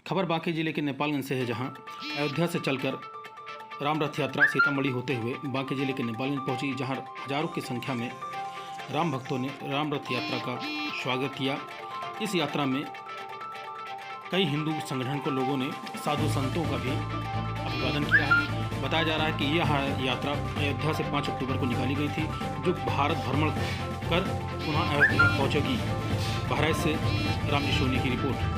खबर बांके जिले के नेपालगंज से है, जहां अयोध्या से चलकर राम रथ यात्रा सीतामढ़ी होते हुए बांके जिले के नेपालगंज पहुंची, जहां हजारों की संख्या में राम भक्तों ने राम रथ यात्रा का स्वागत किया। इस यात्रा में कई हिंदू संगठन को लोगों ने साधु संतों का भी अभिवादन किया है। बताया जा रहा है कि यह यात्रा अयोध्या से 5 अक्टूबर को निकाली गई थी, जो भारत भ्रमण कर पुनः अयोध्या पहुंचेगी। बहराइच से रामजी सोनी की रिपोर्ट।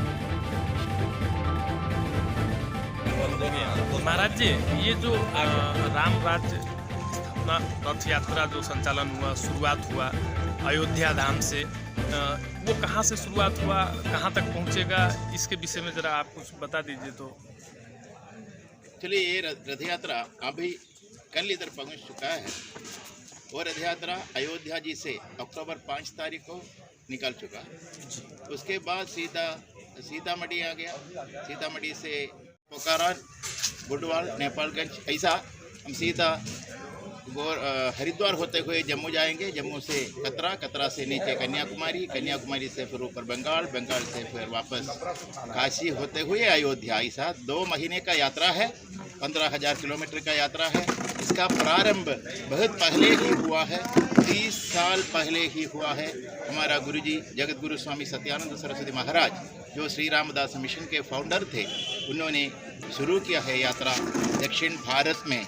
महाराज जी, ये जो राम राज्य स्थापना रथ यात्रा जो संचालन हुआ, शुरुआत हुआ अयोध्या धाम से, वो कहाँ से शुरुआत हुआ, कहाँ तक पहुँचेगा, इसके विषय में ज़रा आप कुछ बता दीजिए। तो चलिए, ये रथ यात्रा अभी कल इधर पहुँच चुका है। वो रथ यात्रा अयोध्या जी से अक्टूबर 5 तारीख को निकल चुका। उसके बाद सीतामढ़ी आ गया। सीतामढ़ी से पोखरा, बुडवाल, नेपालगंज, ऐसा हम सीधा हरिद्वार होते हुए जम्मू जाएंगे। जम्मू से कतरा से नीचे कन्याकुमारी से फिर ऊपर बंगाल से फिर वापस काशी होते हुए अयोध्या। ऐसा 2 महीने का यात्रा है, 15,000 किलोमीटर का यात्रा है। इसका प्रारंभ बहुत पहले ही हुआ है, 30 साल पहले ही हुआ है। हमारा गुरुजी जगत गुरु स्वामी सत्यानंद सरस्वती महाराज, जो श्री रामदास मिशन के फाउंडर थे, उन्होंने शुरू किया है यात्रा दक्षिण भारत में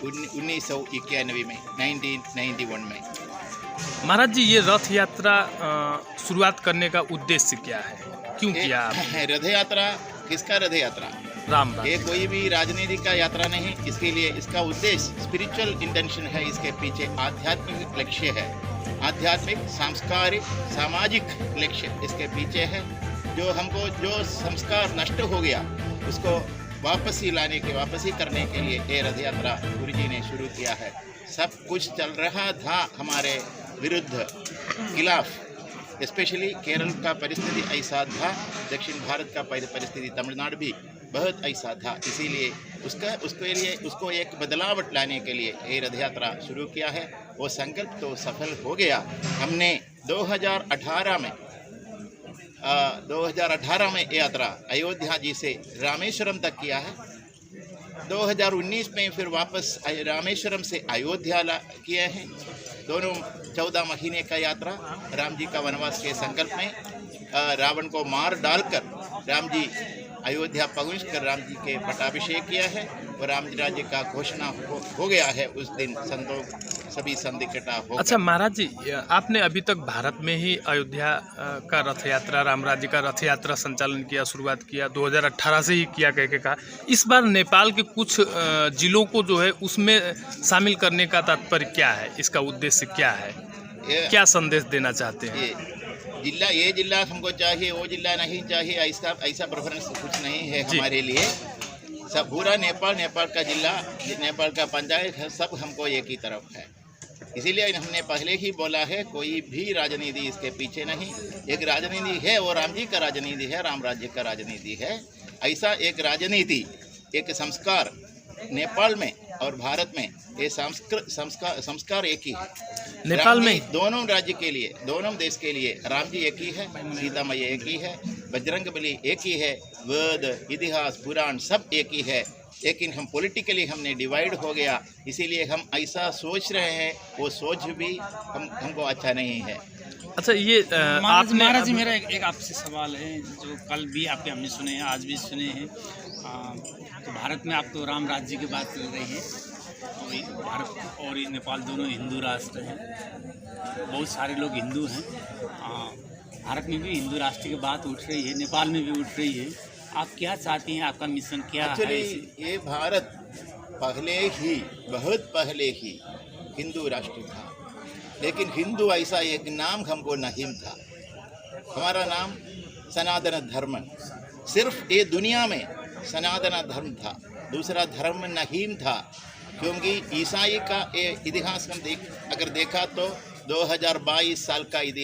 1991 में, 1991 में। महाराज जी, ये रथ यात्रा शुरुआत करने का उद्देश्य क्या है, क्यों किया आपने? रथ यात्रा किसका रथ यात्रा? राम। ये कोई भी राजनीति का यात्रा नहीं। इसके लिए इसका उद्देश्य स्पिरिचुअल इंटेंशन है। इसके पीछे आध्यात्मिक लक्ष्य है, आध्यात्मिक, सांस्कारिक, सामाजिक लक्ष्य इसके पीछे है। जो संस्कार नष्ट हो गया, उसको वापस ही करने के लिए ये रथ यात्रा गुरुजी ने शुरू किया है। सब कुछ चल रहा था हमारे विरुद्ध, खिलाफ। स्पेशली केरल का परिस्थिति ऐसा था, दक्षिण भारत का परिस्थिति, तमिलनाडु भी बहुत ऐसा था। इसीलिए उसको एक बदलाव लाने के लिए ये रथ यात्रा शुरू किया है। वो संकल्प तो सफल हो गया। हमने 2018 में यात्रा अयोध्या जी से रामेश्वरम तक किया है। 2019 में फिर वापस रामेश्वरम से अयोध्या किए हैं। दोनों 14 महीने का यात्रा राम जी का वनवास के संकल्प में, रावण को मार डालकर राम जी अयोध्या पहुंचकर राम जी के पट्टाभिषेक किया है और राम जी राज्य का घोषणा हो गया है। उस दिन सभी संत इकट्ठा हो। अच्छा महाराज जी, आपने अभी तक भारत में ही अयोध्या का रथ यात्रा, राम राज्य का रथ यात्रा संचालन किया, शुरुआत किया, 2018 से ही किया कह के कहा। इस बार नेपाल के कुछ जिलों को जो है उसमें शामिल करने का तात्पर्य क्या है, इसका उद्देश्य क्या है, क्या संदेश देना चाहते हैं? ये जिला हमको चाहिए, वो जिला नहीं चाहिए, ऐसा प्रेफरेंस कुछ नहीं है हमारे लिए। सब पूरा नेपाल का जिला, नेपाल का पंचायत है, सब हमको एक ही तरफ है। इसीलिए हमने पहले ही बोला है, कोई भी राजनीति इसके पीछे नहीं। एक राजनीति है, वो राम जी का राजनीति है, राम राज्य का राजनीति है। ऐसा एक राजनीति, एक संस्कार नेपाल में और भारत में, ये संस्कार एक ही है। नेपाल में दोनों राज्य के लिए, दोनों देश के लिए राम जी एक ही है, सीता मैया एक ही है, बजरंगबली एक ही है, वेद, इतिहास, पुराण सब एक ही है। लेकिन हम पॉलिटिकली हमने डिवाइड हो गया, इसीलिए हम ऐसा सोच रहे हैं। वो सोच भी हमको अच्छा नहीं है। अच्छा, ये महाराज जी, मेरा एक आपसे सवाल है, जो कल भी आपके हमने सुने हैं, आज भी सुने हैं। तो भारत में आप तो राम राज्य की बात कर रही है, और भारत और नेपाल दोनों हिंदू राष्ट्र हैं, बहुत सारे लोग हिंदू हैं। भारत में भी हिंदू राष्ट्र की बात उठ रही है, नेपाल में भी उठ रही है। आप क्या चाहती हैं, आपका मिशन क्या है? ये भारत बहुत पहले ही हिंदू राष्ट्र था, लेकिन हिंदू ऐसा एक नाम हमको नहीं था। हमारा नाम सनातन धर्म, सिर्फ ये दुनिया में सनातन धर्म था, दूसरा धर्म नहीं था। क्योंकि ईसाई का ये इतिहास हम अगर देखा तो 2022 साल का इतिहास